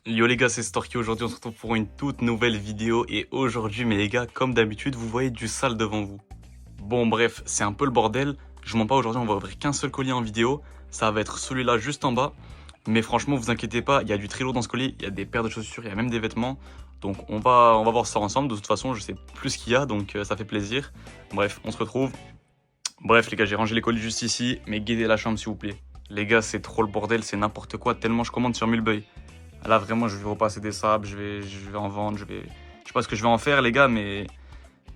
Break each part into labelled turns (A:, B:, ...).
A: Yo les gars, c'est Storky. Aujourd'hui on se retrouve pour une toute nouvelle vidéo et aujourd'hui mais les gars, comme d'habitude, vous voyez du sale devant vous. Bon bref, c'est un peu le bordel. Je mens pas, aujourd'hui on va ouvrir qu'un seul colis en vidéo. Ça va être celui-là juste en bas. Mais franchement, vous inquiétez pas, il y a du très lourd dans ce colis. Il y a des paires de chaussures, il y a même des vêtements. Donc on va voir ça ensemble. De toute façon, je sais plus ce qu'il y a, donc ça fait plaisir. Bref, on se retrouve. Bref les gars, j'ai rangé les colis juste ici. Mais guidez la chambre s'il vous plaît. Les gars, c'est trop le bordel, c'est n'importe quoi. Tellement je commande sur Mulbuy. Là, vraiment, je vais repasser des sables, je vais en vendre, je sais pas ce que je vais en faire, les gars, mais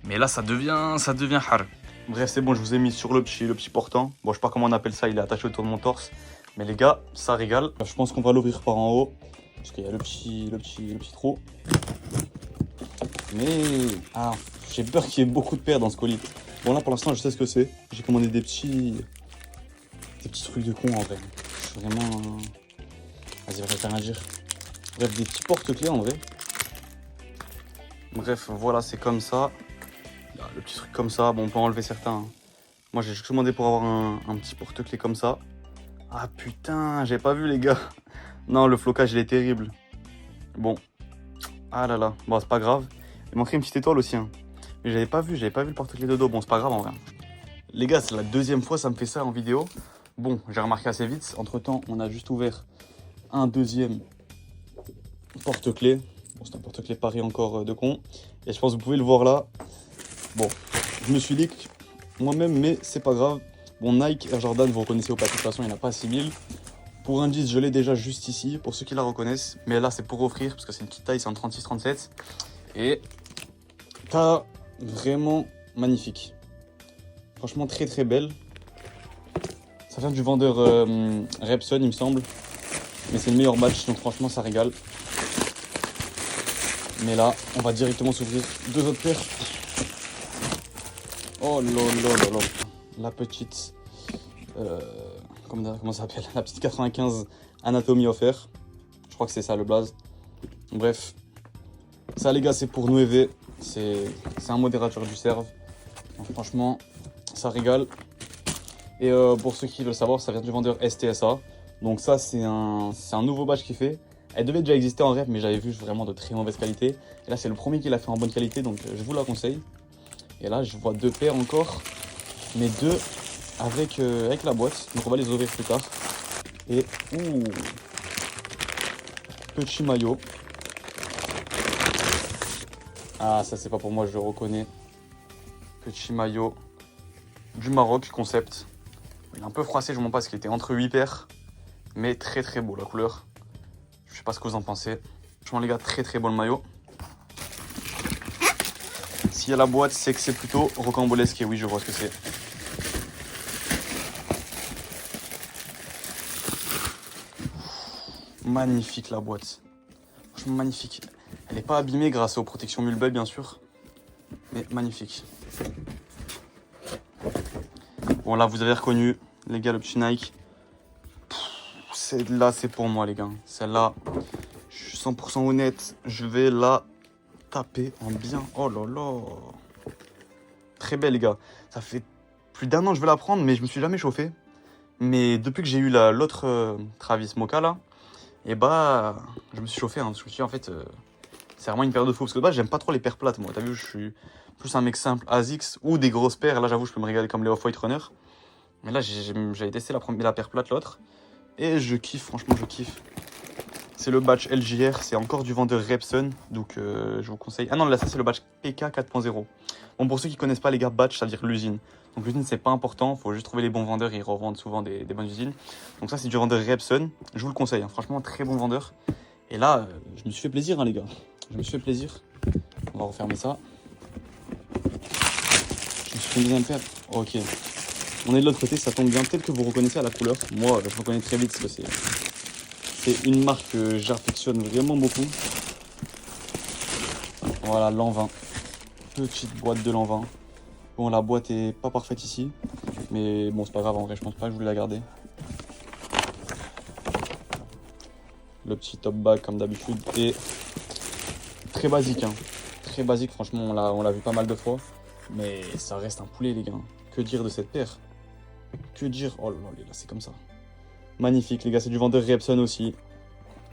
A: là, ça devient hard. Bref, c'est bon, je vous ai mis sur le petit portant. Bon, je sais pas comment on appelle ça, il est attaché autour de mon torse. Mais les gars, ça régale. Je pense qu'on va l'ouvrir par en haut, parce qu'il y a le petit trou. Mais, j'ai peur qu'il y ait beaucoup de paires dans ce colis. Bon, là, pour l'instant, je sais ce que c'est. J'ai commandé des petits trucs de con, en vrai. Je suis vraiment... Vas-y, va faire rien dire. Bref, des petits porte-clés en vrai. Bref, voilà, c'est comme ça. Là, le petit truc comme ça, bon, on peut enlever certains, hein. Moi, j'ai juste demandé pour avoir un petit porte-clés comme ça. Ah putain, j'ai pas vu les gars. Non, le flocage, il est terrible. Bon. Ah là là. Bon, c'est pas grave. Il manquerait une petite étoile aussi, hein. Mais j'avais pas vu le porte-clés de dos. Bon, c'est pas grave en vrai. Les gars, c'est la deuxième fois ça me fait ça en vidéo. Bon, j'ai remarqué assez vite. Entre-temps, on a juste ouvert un deuxième porte-clés. Bon, c'est un porte-clés Paris encore de con. Et je pense que vous pouvez le voir là. Bon, je me suis leak moi-même, mais c'est pas grave. Bon, Nike Air Jordan, vous reconnaissez au papier, de toute façon, il n'y en a pas 6000. Pour indice, je l'ai déjà juste ici, pour ceux qui la reconnaissent. Mais là, c'est pour offrir, parce que c'est une petite taille, c'est en 36-37. Et t'as vraiment magnifique. Franchement, très très belle. Ça vient du vendeur Repson, il me semble. Mais c'est le meilleur match, donc franchement, ça régale. Mais là, on va directement s'ouvrir deux autres paires. Oh là là là là. La petite... comment ça s'appelle? La petite 95 Anatomy of Air. Je crois que c'est ça le blaze. Bref. Ça les gars, c'est pour nous EV. C'est un modérateur du serve. Donc, franchement, ça régale. Et pour ceux qui veulent savoir, ça vient du vendeur STSA. Donc ça, c'est un nouveau badge qu'il fait. Elle devait déjà exister en rêve, mais j'avais vu vraiment de très mauvaise qualité. Et là, c'est le premier qui l'a fait en bonne qualité, donc je vous la conseille. Et là, je vois deux paires encore, mais deux avec la boîte. Donc on va les ouvrir plus tard. Et petit maillot. Ah, ça c'est pas pour moi, je le reconnais. Petit maillot du Maroc, concept. Il est un peu froissé, je ne mens pas, parce qu'il était entre 8 paires. Mais très très beau la couleur. Je sais pas ce que vous en pensez. Franchement les gars, très très beau le maillot. S'il y a la boîte, c'est que c'est plutôt rocambolesque. Et oui, je vois ce que c'est. Magnifique la boîte. Franchement magnifique. Elle n'est pas abîmée grâce aux protections Mulbuy bien sûr. Mais magnifique. Bon là vous avez reconnu les gars le petit Nike. Celle-là c'est pour moi les gars. Celle-là, je suis 100% honnête. Je vais la taper en bien. Oh là là. Très belle les gars. Ça fait plus d'un an que je veux la prendre mais je me suis jamais chauffé. Mais depuis que j'ai eu l'autre Travis Mocha là. Et bah, je me suis chauffé, hein. Je me suis dit, en fait, c'est vraiment une paire de fou. Parce que de base, j'aime pas trop les paires plates, moi. T'as vu, je suis plus un mec simple, ASICS ou des grosses paires. Là, j'avoue, je peux me régaler comme les Off-White Runner. Mais là, j'avais testé la paire plate, l'autre. Et je kiffe, franchement, je kiffe. C'est le batch LJR, c'est encore du vendeur Repson. Donc, je vous conseille. Ah non, là, ça, c'est le batch PK 4.0. Bon, pour ceux qui connaissent pas les gars, batch, ça veut dire l'usine. Donc, l'usine, c'est pas important. Faut juste trouver les bons vendeurs. Ils revendent souvent des bonnes usines. Donc, ça, c'est du vendeur Repson. Je vous le conseille, hein. Franchement, très bon vendeur. Et là, je me suis fait plaisir, hein, les gars. Je me suis fait plaisir. On va refermer ça. Je me suis fait une deuxième paire. Ok. On est de l'autre côté, ça tombe bien. Peut-être que vous reconnaissez à la couleur. Moi, je reconnais très vite parce que c'est une marque que j'affectionne vraiment beaucoup. Voilà, l'an 20. Petite boîte de l'an 20. Bon, la boîte est pas parfaite ici. Mais bon, c'est pas grave, en vrai, je pense pas que je voulais la garder. Le petit top bag comme d'habitude. Et très basique, hein. Très basique, franchement, on l'a vu pas mal de fois. Mais ça reste un poulet, les gars. Que dire de cette paire? Que dire? Oh là là, c'est comme ça. Magnifique, les gars, c'est du vendeur Repson aussi.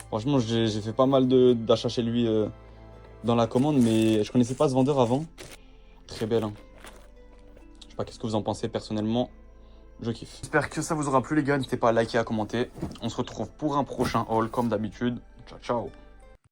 A: Franchement, j'ai fait pas mal d'achats chez lui dans la commande, mais je connaissais pas ce vendeur avant. Très belle, hein. Je sais pas qu'est-ce que vous en pensez personnellement. Je kiffe. J'espère que ça vous aura plu les gars. N'hésitez pas à liker, à commenter. On se retrouve pour un prochain haul comme d'habitude. Ciao, ciao.